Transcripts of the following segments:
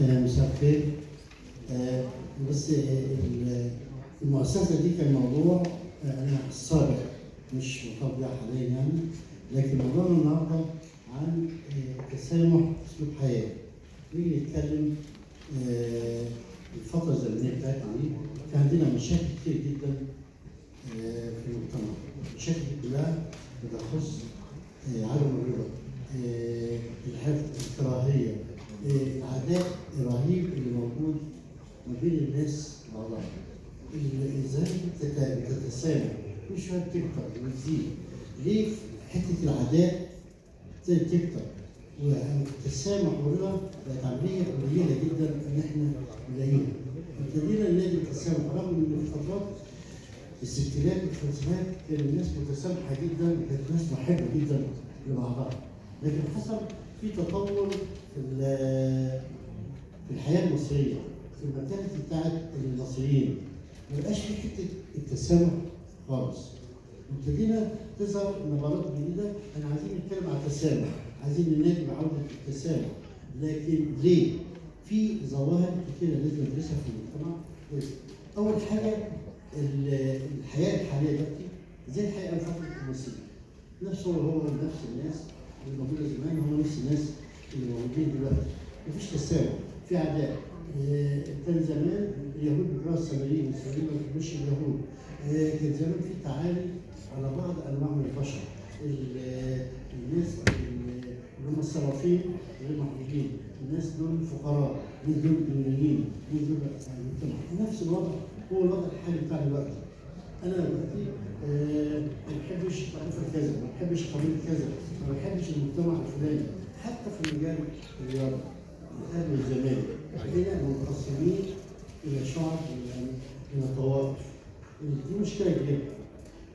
مساء الخير. بس المؤسسة دي كان موضوع أنا السابق مش مرتبط بيها حاليا يعني، لكن موضوعنا النهارده عن تسامح أسلوب حياة. نيجي نتكلم الفترة الزمنية بتاعتنا دي كان عندنا مشاكل كتير جدا في المجتمع، مشاكل كلها بتخص عدم الرضا، الكراهية، العداء الرهيب اللي موجود ما بين الناس وبعضها. ازاي تتسامح؟ مش شويه تكتر وتزيد. ليه حته العداء تكتر والتسامح والرضا بقت عمليه قليله جدا ان احنا نلاقيها. ابتدينا نلاقي التسامح رغم ان في فترات الستينات والخمسينات كان الناس متسامحه جدا، كانت الناس محبه جدا لبعضها. لكن حصل في تطور في الحياه المصريه، في المنتاليتي بتاعت المصريين، ما بقاش في حته التسامح خالص. وابتدينا تظهر نبرات جديده، احنا عايزين نتكلم عن التسامح، عايزين ننادي بعوده التسامح. لكن ليه؟ في ظواهر كتيره لازم ندرسها في المجتمع. اول حاجه الحياه الحاليه دلوقتي زي الحياه في فتره المصريين. هو نفس الناس اللي موجوده زمان هو نفس الناس اللي موجودين دلوقتي. مفيش تسامح، في عداء. كان زمان اليهود بيكرهوا السامريين والسامريين ما بيحبوش اليهود. كان زمان في تعالي على بعض انواع من البشر. الناس اللي هم الصرافين غير محبوبين، الناس دول فقراء، الناس دول دينيين، الناس دول المجتمع. نفس الوضع هو الوضع الحالي بتاع دلوقتي. انا دلوقتي ما بحبش طائفه كذا، ما بحبش قبيله كذا، ما بحبش المجتمع الفلاني. حتى في مجال الرياضه الاهلي والزمالك بقينا منقسمين الى شعب، الى طوائف. دي مشكله كبيره.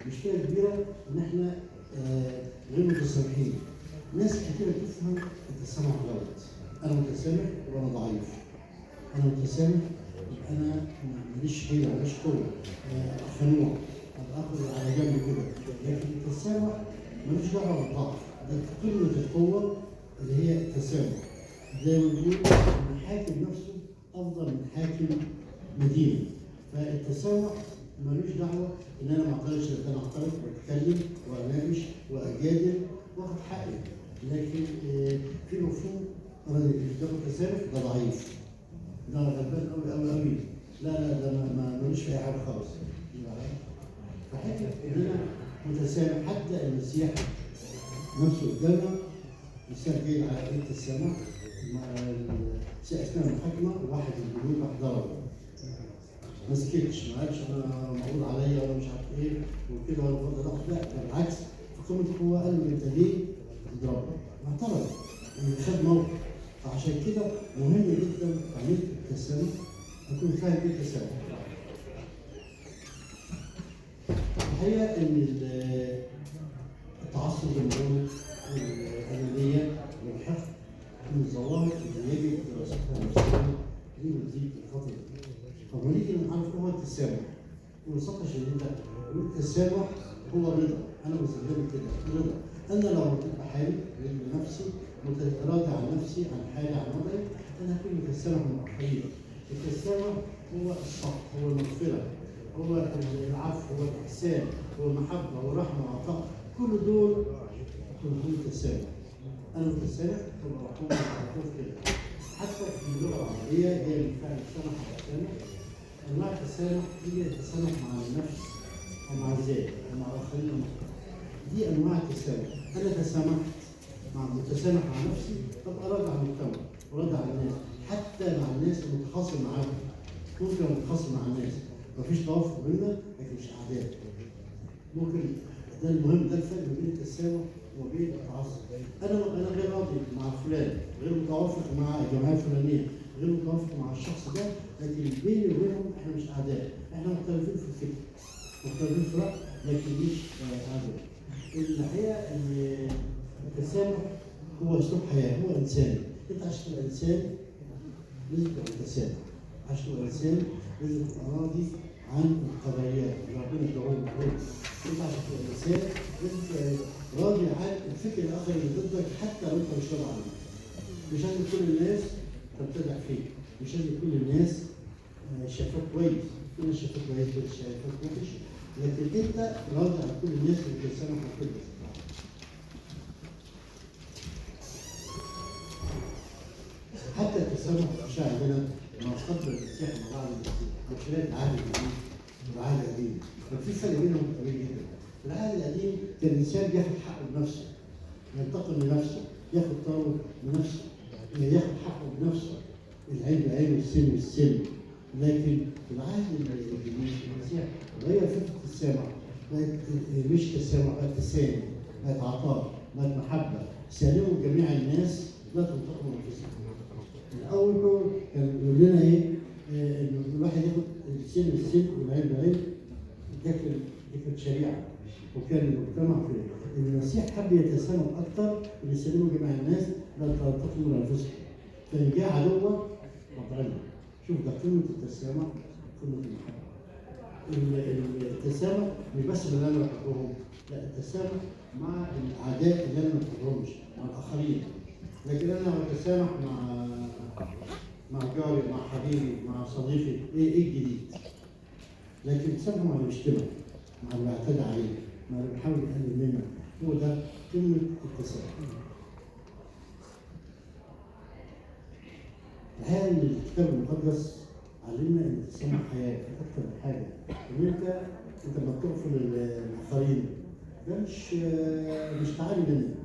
مشكله كبيره ان احنا غير متسامحين. ناس كتيره تفهم التسامح غلط. انا متسامح وانا ضعيف. انا متسامح انا ماليش حيله، ماليش قوه، خنوع، ابقى على جنب كده. لكن التسامح ملوش دعوه بالضعف، ده قمه القوه اللي هي التسامح. زي ما بنقول ان الحاكم نفسه افضل من حاكم مدينه. فالتسامح ملوش دعوه ان انا ما اقدرش ان انا اعترض واتكلم واناقش واجادل واخد حقي. لكن في مفهوم انا اللي بياخد التسامح ده ضعيف، ده غلبان قوي قوي قوي، لا ده ملوش في اي حاجه خالص. فحته ان انا متسامح. حتى المسيح نفسه قدامنا مثال جيد على التسامح. اثناء المحاكمه واحد الجنود راح ضربه، ما سكتش، ما قالش انا مقبول عليا ولا مش عارف ايه وكده ولا فضل، لا بالعكس، في قمه القوه قال له انت ليه بتضربني؟ اعترض خد موقف. فعشان كده مهم جدا عمليه التسامح اكون فاهم ايه التسامح. الحقيقه ان التعصب الجمهوري والانانيه والحقد من الظواهر اللي يجب دراستها نفسيا دي بتزيد الفتره دي. طب ونيجي نعرف ايه هو التسامح؟ ببساطه شديده التسامح هو الرضا. انا بستخدم كده الرضا. انا لو رضيت بحالي بنفسي، راضي عن نفسي، عن حالي، عن وضعي، انا هكون متسامح مع الاخرين. التسامح هو الصح، هو المغفره، هو العفو، هو الاحسان، هو المحبه، هو الرحمه والعطاء. كل دول هم التسامح. انا متسامح وبكون معروف كده. حتى في اللغه العربيه هي بالفعل التسامح والتسامح. انواع التسامح هي التسامح مع النفس ومع الذات ومع الاخرين. دي انواع التسامح. انا تسامحت متسامح مع نفسي، طب اراجع عن المجتمع وراجع عن الناس، حتى مع الناس المتخاصم معاهم. ممكن متخاصم مع الناس مفيش توافق بيننا لكن مش اعداء. ممكن ده المهم، ده الفرق بين التسامح وبين التعصب. انا غير راضي مع فلان، غير متوافق مع الجماعه الفلانيه، غير متوافق مع الشخص ده، لكن بيني وبينهم احنا مش اعداء، احنا مختلفين في الفكر، مختلفين في الراي، لكن مش اعداء. الحقيقه ان التسامح هو اسلوب حياه، هو انساني. انت عشان تبقى انسان لازم تبقى متسامح. عشان تبقى انسان لازم تبقى راضي عن القضايات اللي ربنا اداهم لك. انت عشان تبقى انسان لازم تبقى راضي عن الفكر الاخر اللي ضدك، حتى لو انت مش راضي عنه. مش لازم كل الناس تبتدع فيه، مش لازم كل الناس شايفاك كويس، كل الناس شايفاك كويس كل الناس شايفاك وحش، لكن انت راضي عن كل الناس اللي بتسامح وكل حتى التسامح في الشارع عندنا مع صدر المسيح مع بعض من خلال العهد الجديد والعهد القديم، ففي فرق بينهم كبير جدا. في العهد القديم كان الانسان بياخد حقه بنفسه، ينتقم لنفسه، ياخد طاره بنفسه، ياخد حقه بنفسه، العين بعين والسن بالسن. لكن في العهد الجديد المسيح غير فكره السامح، بقت مش تسامح، بقت تسامح، بقت عطاء، بقت محبه، سالموا جميع الناس لا تنتقموا انفسكم. الاول كان بيقول لنا ايه؟ ان الواحد ياخد السن بالسن والعين بعين، دي كانت شريعه، وكان المجتمع في المسيح حب يتسامح اكثر ويسلموا جميع الناس لا تنتقموا لانفسكم. فان جاء عدوه وضعنا. شوف ده قمه التسامح، قمه المحبه. التسامح مش بس اللي انا بحبهم، لا التسامح مع الاعداء اللي انا ما بحبهمش، مع الاخرين. لكن انا بتسامح مع جاري، مع حبيبي، مع صديقي، ايه الجديد؟ لكن التسامح مع اللي بيشتمك، مع اللي اعتدى عليك، مع اللي بيحاول يقلل منك، هو ده قمه التسامح. الحقيقه ان الكتاب المقدس علمنا ان التسامح حياه اكثر من حاجه، ان انت لما بتغفر للاخرين ده مش تعالي منك،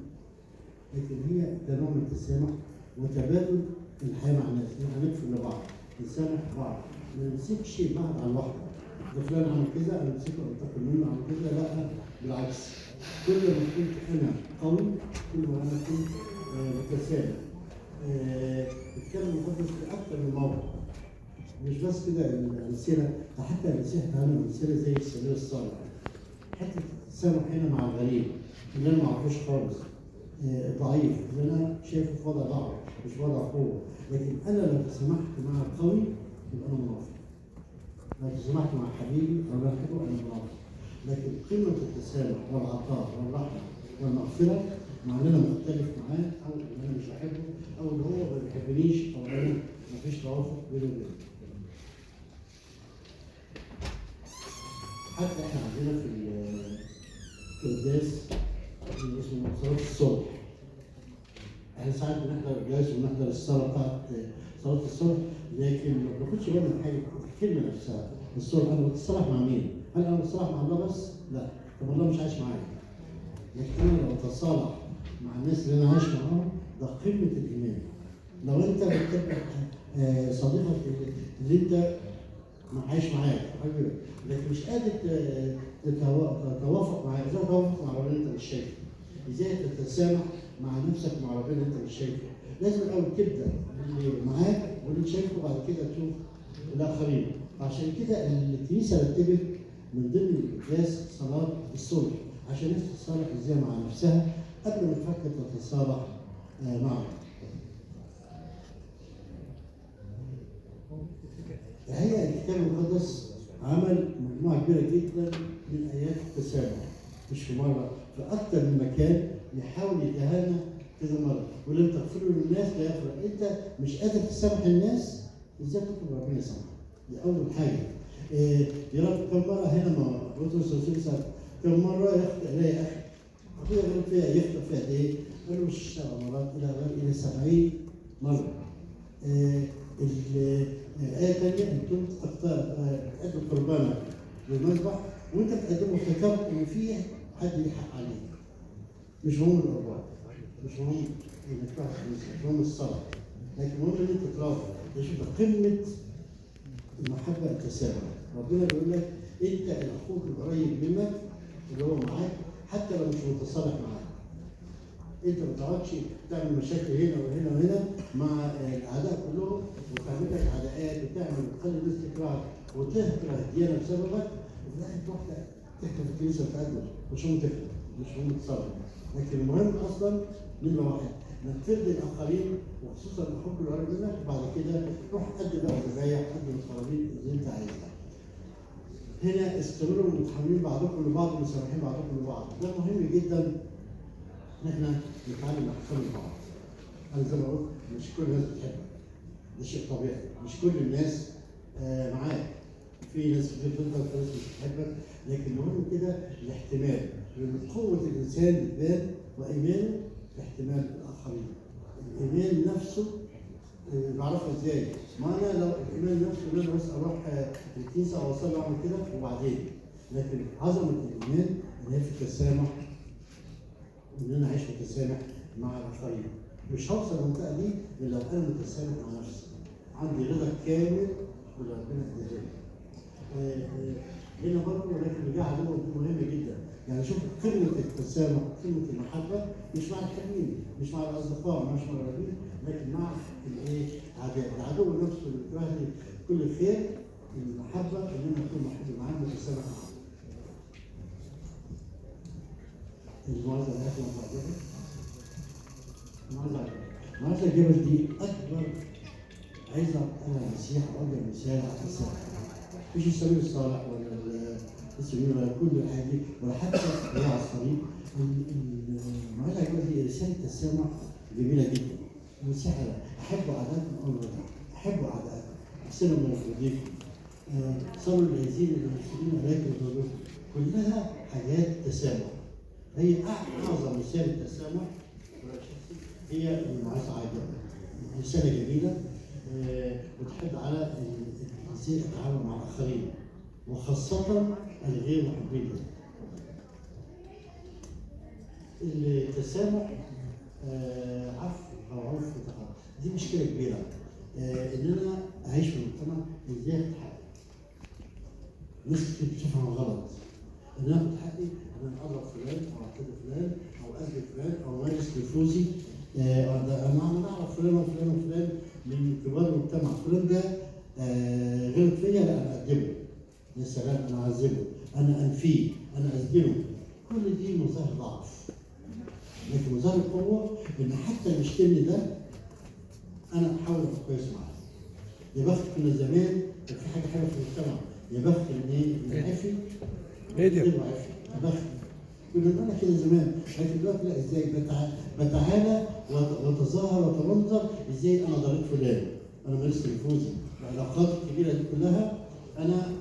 لكن هي ده نوع من التسامح وتبادل الحياه مع الناس، هنغفر لبعض، نسامح بعض، ما نمسكش بعض على الواحده، ده فلان عمل كذا انا امسكه انتقم منه عمل كذا، لا بالعكس، كل ما كنت انا قوي كل ما انا كنت متسامح. الكلام المقدس في اكثر من موضوع، مش بس كده الامثله، ده حتى المسيح اتعلم امثله زي السبيل الصالح، حته التسامح هنا مع الغريب اللي انا ما اعرفوش خالص، ضعيف اللي انا شايفه في وضع ضعف مش وضع قوه، لكن انا لو تسامحت مع القوي يبقى انا منافق، لو تسامحت مع حبيبي او لا احبه انا منافق. لكن قمه التسامح والعطاء والرحمه والمغفره مع ان انا مختلف معاه، او ان انا مش بحبه، او ان هو ما بيحبنيش، او انا ما فيش توافق بيني وبينه. حتى احنا عندنا في القداس اللي اسمه صلاه الصبح، احنا ساعات بنحضر القداس ونحضر الصلاه بتاعت صلاه الصبح، لكن ما بناخدش بالنا من حاجه، الكلمه نفسها الصبح انا بتصالح مع مين؟ هل انا بتصالح مع الله بس؟ لا، طب الله مش عايش معايا. لكن انا لو بتصالح مع الناس اللي انا عايش معاهم ده قمه الايمان. لو انت بتتبع صديقك اللي انت عايش معاك حبيبي، لكن مش قادر تتوافق معاه، ازاي تتوافق مع ربنا انت مش شايفه؟ ازاي تتسامح مع نفسك مع ربنا انت مش شايفه؟ لازم الاول تبدا اللي معاك واللي شايفه، وبعد كده تشوف الاخرين. عشان كده الكنيسه رتبت من ضمن القداس صلاه الصلح، عشان الناس تتصالح ازاي مع نفسها قبل ما تفكر تتصالح معه. الحقيقه الكتاب المقدس عمل مجموعه كبيره جدا من ايات التسامح، مش في مره، في اكثر من مكان يحاول يتهانى كذا مره، ولم تغفروا للناس لا يغفر. انت مش قادر تسامح الناس، ازاي تطلب ربنا يسامحك؟ دي اول حاجه. يا رب كم مره هنا ما بطرس الرسول سال كم مره يخطئ لي اخي؟ اخويا غلط فيها، يخطئ فيها قد ايه؟ قال له مش 7 مرات الى 70 مره. الآية الثانية أنتم تقدم قربانك للمذبح وأنت تقدمه افتكرت إن في حد ليه حق عليك. مش مهم القربان، مش مهم إنك تروح مش مهم الصلاة، لكن مهم إن أنت ترافق. شوف قمة المحبة التسامح. ربنا بيقول لك أنت أخوك القريب منك اللي هو معاك حتى لو مش متصالح معاك. انت ما تقعدش تعمل مشاكل هنا وهنا وهنا مع الاعداء كلهم وتعمل لك عداءات وتعمل تخلي الناس تكرهك وتكره الديانه بسببك، وفي الاخر تروح تحكي في الكنيسه بتاعتك مش هم تكره، مش هم تصرف. لكن المهم اصلا نمره واحد انك ترضي الاخرين وخصوصا اخوك اللي قريب منك، وبعد كده روح قدم بقى ذبايح، قدم القرابين اللي انت عايزها. هنا استمروا متحملين بعضكم لبعض ومسامحين بعضكم لبعض، ده مهم جدا ان احنا نتعلم احسن بعض. انا زي ما قلت مش كل الناس بتحبك، ده شيء طبيعي، مش كل الناس معاك. في ناس كتير تقدر، في ناس مش بتحبك، لكن مهم كده الاحتمال، لان قوه الانسان بتبان وايمانه في احتمال الاخرين. الايمان نفسه بعرفه ازاي؟ ما انا لو الايمان نفسه ان انا بس اروح الكنيسه او اصلي واعمل كده وبعدين، لكن عظمه الايمان ان هي في التسامح، ان انا اعيش متسامح مع الاخرين. مش هوصل المنطقه دي الا لو انا متسامح مع نفسي، عندي رضا كامل باللي ربنا اداني. هنا برضه ولكن رجع على نقطه مهمه جدا، يعني شوف كلمه التسامح، كلمه المحبه مش مع الحبيب، مش مع الاصدقاء، مش مع الربيب، لكن مع الايه؟ اعداء، العدو نفسه اللي بيكره لي كل خير. المحبه ان انا اكون محب معاه متسامح معاه. المعزه الاخر المعزه الجبل دي اكبر عايزه انا المسيح اكبر مثال على التسامح. مش السبيل الصالح ولا السبيل ولا كل الحاجات دي ولا حتى هي على الصليب. المعزه الجبل دي رساله تسامح جميله جدا. المسيح احبوا اعدائكم اول وجه، احبوا اعدائكم، احسنوا من يرضيكم، صبروا الذين المسلمين عليكم وذلكم، كلها حاجات تسامح. هي اعظم مثال التسامح هي المعزه عايده. رساله جميله بتحب على ازاي اتعامل مع الاخرين وخاصه الغير محبين. التسامح عفو او عنف دي مشكله كبيره. ان انا اعيش في مجتمع ازاي اخد حقي. ناس كتير بتفهم غلط. ان انا اخد حقي ان انا اضرب فلان او اعتدي فلان او اذي فلان او امارس نفوذي. انا اعرف فلان وفلان وفلان من كبار المجتمع، فلان ده غلط فيا، لا انا اقدمه. يا سلام، انا اعذبه، انا انفيه، انا اسجنه. كل دي مظاهر ضعف. لكن مظاهر القوه ان حتى اللي يشتمني ده انا احاول ابقى كويس معاه. يا بخت كنا زمان كان في حاجه حلوه في المجتمع، يا بخت ان ايه؟ العافي غير عافي. يا بخت كنا بنقول كده زمان، لكن دلوقتي لا، ازاي بتعالى واتظاهر واتمنظر ازاي انا ضريت فلان، انا مارست نفوذي، العلاقات الكبيره دي كلها انا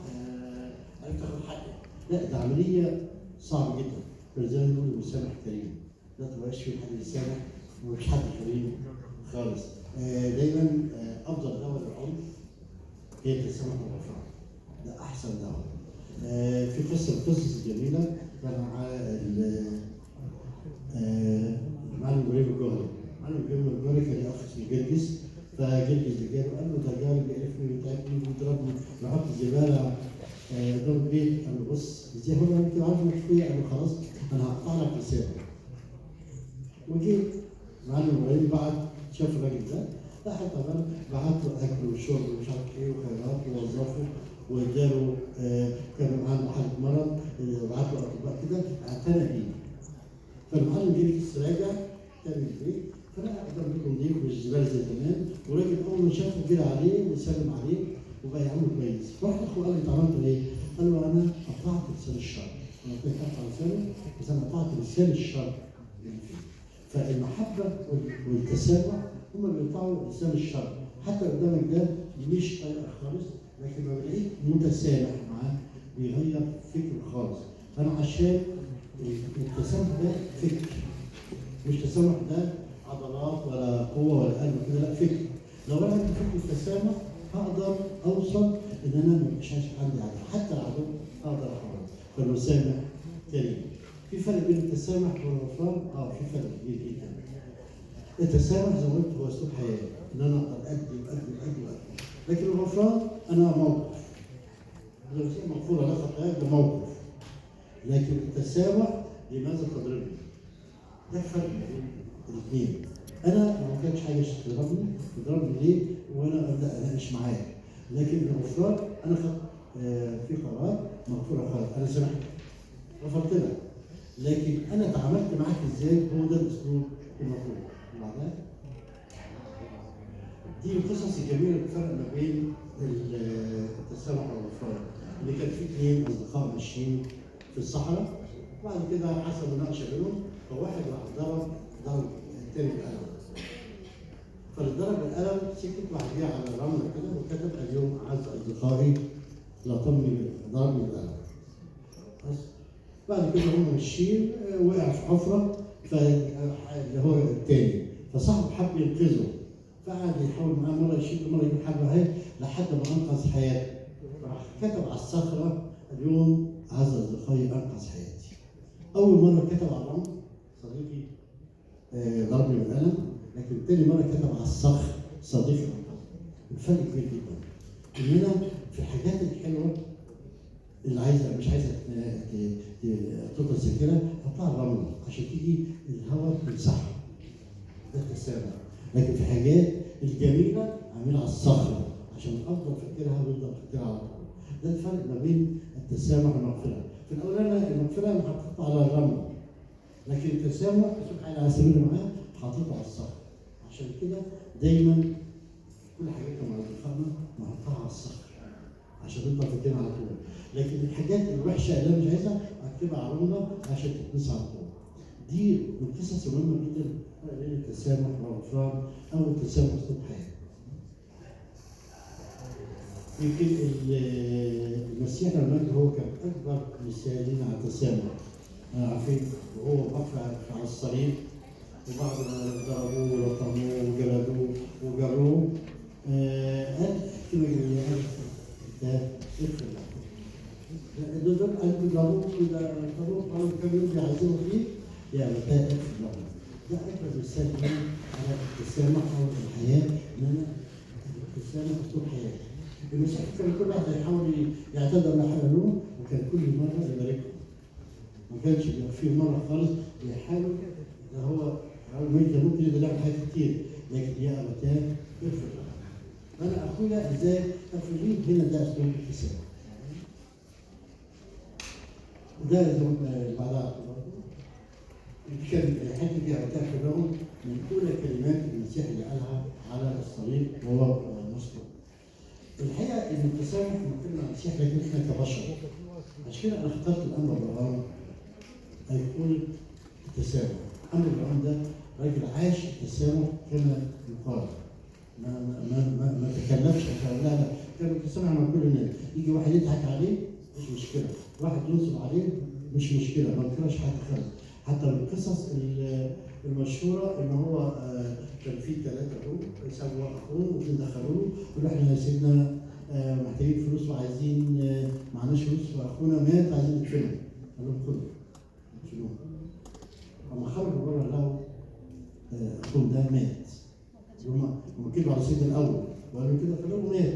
عرفت اخد حقي. لا، ده عمليه صعبه جدا. فلذلك نقول المسامح كريم، لا تبقاش في حد يسامح ومفيش حد كريم خالص. دايما افضل دواء للعنف هي التسامح والغفران، ده احسن دواء. في قصص جميله كان مع المعلم ابراهيم الجوهري. المعلم ابراهيم الجوهري كان له اخ اسمه جرجس، فجرجس اللي جاله قال له ده جاري بيقرفني ويتعبني ويضربني ويحط الزباله قدام البيت. قال له بص ازاي هو انت عارف انك فيه؟ قال له خلاص انا هقطع لك لسانك. وجيت المعلم ابراهيم بعد شاف الراجل ده، راح طبعا بعت له اكل وشرب ومش عارف ايه وخيرات ووظفه واداله كان عنده حاله مرض، بعت له اطباء كده اعتنى بيه. فالمعلم جه راجع تاني البيت، فلقى قدام بيته نضيف مش زباله زي زمان، وراجل اول ما شافه جري عليه وسلم عليه وبقى يعمله كويس. راح لاخوه قال له انت عملت ايه؟ قال له انا قطعت لسان الشر. انا قلت لك قطع لسانه، بس انا قطعت لسان الشر اللي فيه. فالمحبه والتسامح هم اللي بيقطعوا لسان الشر. حتى قدامك ده مش طايقك خالص، لكن لما بلاقيك متسامح معاه بيغير فكره خالص. فانا عشان التسامح ده فكر، مش تسامح ده عضلات ولا قوه ولا قلب كده، لا فكر. لو انا عندي فكره التسامح هقدر اوصل ان انا ما يبقاش عندي عدو، حتى العدو اقدر احاربه. فالمسامح كريم. في فرق بين التسامح والغفران؟ في فرق كبير جدا. التسامح زي ما قلت هو اسلوب حياه، ان انا اقدر ادي. لكن الغفران انا موقف. لو شيء مغفور لا خطاياك ده موقف. لكن التسامح لماذا تضربني؟ ده الفرق بين الاثنين. انا ما كانش حاجه تضربني ليه؟ وانا ابدا اناقش معاك. لكن الغفران انا خدت في قرار مغفوره خالص، انا سامحتك غفرت لك، لكن انا تعاملت معاك ازاي؟ هو ده الاسلوب المطلوب. بعدها دي القصص الجميله اللي بتفرق ما بين التسامح والغفران. اللي كان في اثنين اصدقاء ماشيين في الصحراء، بعد كده حصل مناقشه بينهم، فواحد راح ضرب الثاني بالقلم. فلضرب القلم سكت بعديها على الرمله كده وكتب اليوم اعز اصدقائي لطمني ضربني بالقلم. بس بعد كده هم ماشيين وقع في حفره اللي هو التاني، فصاحبه حب ينقذه فقعد يحاول معاه مره يشيل مره يجيب حبل هاي لحد ما انقذ حياته. راح كتب على الصخره اليوم اعز اصدقائي انقذ حياتي. اول مره كتب على الرمل صديقي ضربني بالقلم، لكن تاني مره كتب على الصخر صديقي انقذني. الفرق كبير جدا. اننا في الحاجات الحلوه اللي عايزه مش عايزه تفضل سكينه حطها على الرمل عشان تيجي الهواء يمسحها. ده التسامح. لكن في حاجات الجميله اعملها على الصخره عشان افضل فاكرها ويفضل فاكرها على طول. ده الفرق ما بين التسامح والمغفره. في الاولانيه المغفره انا حطيتها على الرمل، لكن التسامح على سبيل المثال حاططها على الصخره. عشان كده دايما كل حاجاتنا مع اصدقائنا نحطها على الصخر عشان تفضل فاكرها على طول. لكن الحاجات الوحشه اللي انا مش عايزها اكتبها على الرمله عشان تتنسى على طول. دي من القصص المهمه جدا بين التسامح والغفران او التسامح اسلوب حياه. يمكن المسيح المجد هو كان اكبر مثالين على التسامح. عارفين وهو واقف على الصليب وبعد ما ضربوه ولطموه وجلدوه وجروه قال اكتب الجميع ده اغفر لهم. دول قالوا ضربوه كده ضربوه قالوا كم يوم بيعذبوا فيه يعني ده اغفر لهم. ده اكبر مثال على التسامح او الحياه ان التسامح اسلوب حياه. المسيح كان كل واحد يحاول يعتذر على حاله وكان كل مره يباركهم. ما كانش بيبقى فيه مره خالص بيحاول ده هو ممكن يعمل حاجات كتير لكن يا ابتاه اغفر لهم. انا اخويا ازاي اغفر ليه؟ هنا ده اسلوب التسامح. ده بعدها كان الحته دي ابتاه لهم من اولى كلمات المسيح اللي قالها على الصليب وهو مسلم. الحقيقه ان التسامح بنتكلم عن المسيح لكن احنا كبشر عشان كده انا اخترت الامر بالامر هيكون التسامح. امر بالامر ده راجل عاش التسامح كما يقال. ما تكلمش عشان لا كان التسامح مع كل الناس. يجي واحد يضحك عليه مش مشكله، واحد ينصب عليه مش مشكله، ما نكرهش حد خالص. حتى من القصص المشهوره ان هو كان في ثلاثه سابوا اخوه واثنين دخلوه قالوا احنا يا سيدنا محتاجين فلوس وعايزين معناش فلوس واخونا مات عايزين ندفنه. قال لهم خدوا ادفنوه. اما خرجوا بره لقوا اخوهم ده مات. هم كدبوا على سيدنا الاول وقالوا كده فلقوا مات.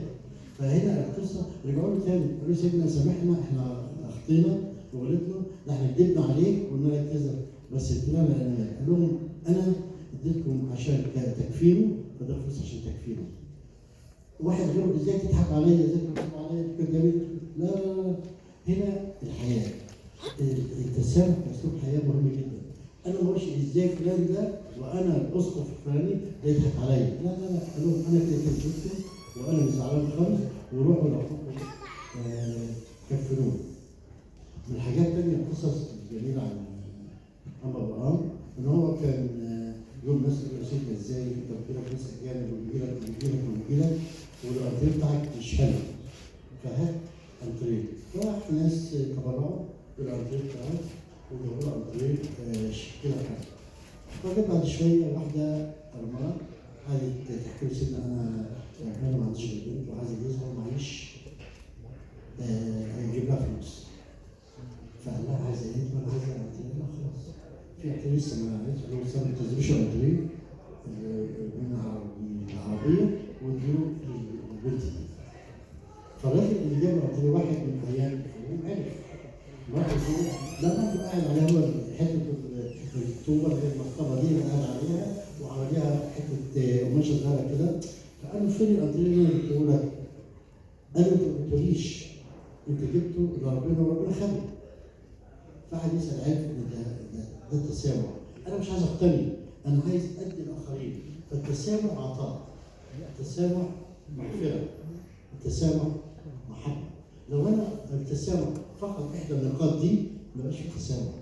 فهنا القصه رجعوا له تاني قالوا سيدنا سامحنا احنا اخطينا وغلطنا، ده احنا كدبنا عليك وقلنا لك كذا بس ادينا لنا. قال لهم انا اديتكم عشان تكفينه فده فلوس عشان تكفينه. واحد يقول ازاي تضحك عليا ازاي تضحك عليا كده. لا لا لا هنا الحياه التسامح اسلوب حياه مهم جدا. انا ما اقولش ازاي فلان ده وانا الاسقف الفلاني ده يضحك عليا. لا لا لا قال لهم انا كده كذبته وانا مش زعلان خالص وروحوا لاخوكم كفنوه. من الحاجات الثانيه القصص الجميله عن عمر ابراهيم ان هو كان يقول الناس يقول سيدنا ازاي انت بتجيلك ناس اجانب وبيجيلك والانتريه بتاعك مش حلو فهات انتريه. فراح ناس تبرعوا بالانتريه بتاعك وجابوا له انتريه كده حلو. فجت بعد شويه واحده ارمله قالت تحكي له سيدنا انا ما عنديش بنت وعايزه اجوزها ومعيش هيجيب لها فلوس. فقال لها عايزه ايه؟ انا عايزه انتريه. لا خلاص في اعتراف لسه ما عملتش اللي هو سنه ما تنزلوش اعتراف من العربيه وادوا البنت دي. فالراجل اللي جاب الاعتراف واحد من ايام الحروب عرف واحد هو لما كان قاعد عليها هو حته الطوبه اللي هي المصطبه دي اللي قاعد عليها وعليها حته قماشه صغيره كده. فقال له فين الاعتراف اللي انا جبته لك؟ قال له انت ما قلتليش انت جبته لربنا وربنا خده. فقعد يسال عارف ان ده التسامح. انا مش عايز اقتني، انا عايز ادي الاخرين. فالتسامح عطاء، التسامح مغفره، التسامح محبه. لو انا التسامح فقط احدى النقاط دي ما بقاش في تسامح.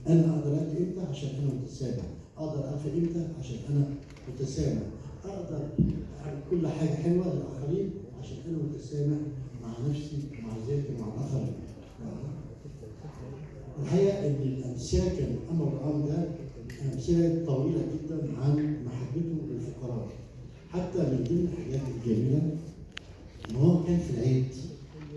انا اقدر ادي امتى عشان انا متسامح، اقدر اغفر امتى عشان انا متسامح، اقدر اعمل كل حاجه حلوه للاخرين عشان انا متسامح مع نفسي ومع ذاتي ومع الاخرين. الحقيقه ان الامثله كان امر العام ده امثله طويله جدا عن محبته للفقراء. حتى من ضمن الحاجات الجميله ان هو كان في العيد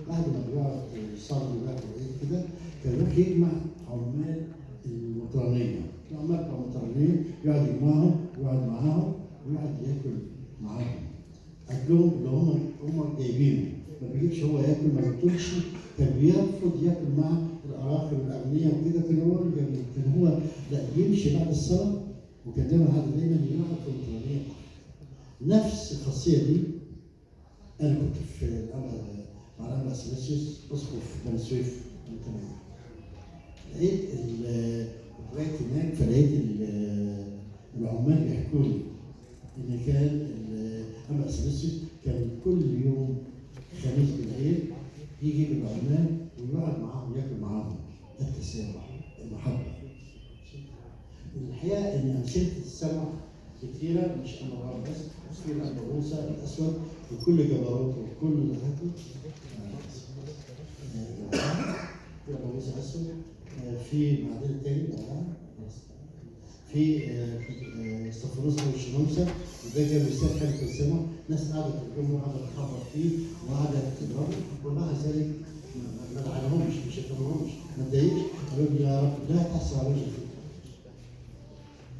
بعد ما بيقعد يصلي بقى في العيد كده كان يروح يجمع عمال المطرانيه، العمال بتوع المطرانيه يقعد يجمعهم ويقعد معاهم ويقعد ياكل معاهم. اكلهم اللي هم جايبينه، ما بيجيبش هو ياكل، ما بياكلش، كان بيرفض ياكل مع الاراخر والاغنياء وكده. كان هو الجميل، كان هو لا يمشي بعد الصلاه، وكان دايما يقعد في المطرانيه. نفس الخاصيه دي انا كنت في مع الأنبا أثناسيوس اسقف بني سويف من تمام. لقيت كنت هناك فلقيت العمال بيحكوا لي ان كان الأنبا أثناسيوس كان كل يوم خميس بالليل يجيب العمال ويقعد معاهم ياكل معاهم. التسامح، المحبه. الحقيقه ان امثله التسامح كثيره، مش انا بس في الأنبا موسى الاسود وكل جبروته وكل هاته. في الأنبا موسى الاسود، في بعدين الثاني في استفانوس والشمامسه، وده كان بيسال حاله التسامح. ناس قعدت ترجمه وقعدت تخبط فيه وقعدت تضربه، ومع ذلك ما لعنهمش، مش شتمهمش، ما اتضايقش، قالوا لي يا رب لا تحصل على وجهك.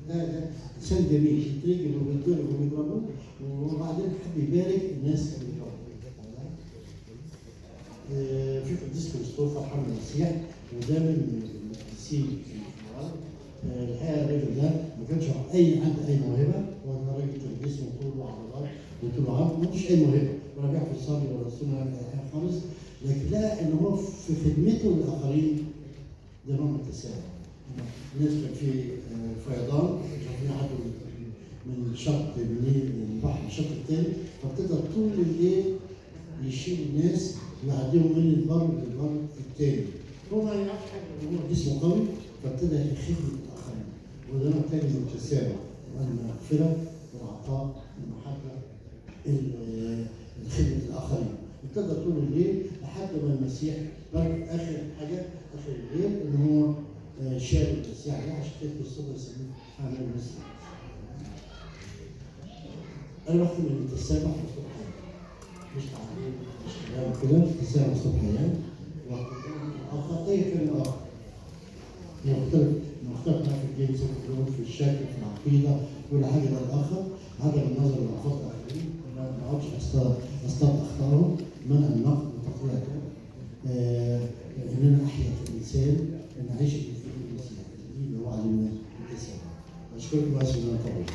ده انسان جميل، يترجم وبيتضرب وبيضربه وبعدين حب يبارك الناس اللي بيضربوا. في قديس كريستوفر حمل المسيح، وده من القديسين الحقيقه الراجل ده ما كانش عنده اي موهبه، وهو راجل كان جسمه طوله عضلات وطوله عظم، ما فيش اي موهبه ولا بيعرف يصلي ولا يصوم ولا اي حاجه خالص، لكن لقى ان هو في خدمته للاخرين ده نوع من التسامح. الناس كان في فيضان، كان في حد من شط النيل من البحر للشط الثاني، فابتدى طول الليل يشيل الناس ويعديهم من البر للبر الثاني. هو ما يعرفش حاجه، هو جسمه قوي، فابتدى يخدم الاخرين. وده نوع ثاني من التسامح والمغفره والعطاء والمحبه، خدمه الاخرين. ابتدى طول الليل لحد ما المسيح بارك اخر حاجه اخر الليل ان هو شال المسيح ده عشان كده في الصبح يسموه عمل المسيح. انا بختم ان التسامح مفتوح حياه، مش تعليم، مش كلام كده، التسامح مفتوح حياه. والخطيه كلمه اخر مختلف معاه في الجنس، في الفلوس، في الشكل، في العقيده، كل حاجه ده الاخر، عدم النظر للاخطاء الاخرين، ما اقعدش اصطاد اخطائهم، منع النقد وتقويته. ان انا احيا كانسان، ان اعيش في المسيح اللي هو علمنا التسامح. اشكركم واسف ان انا طولت.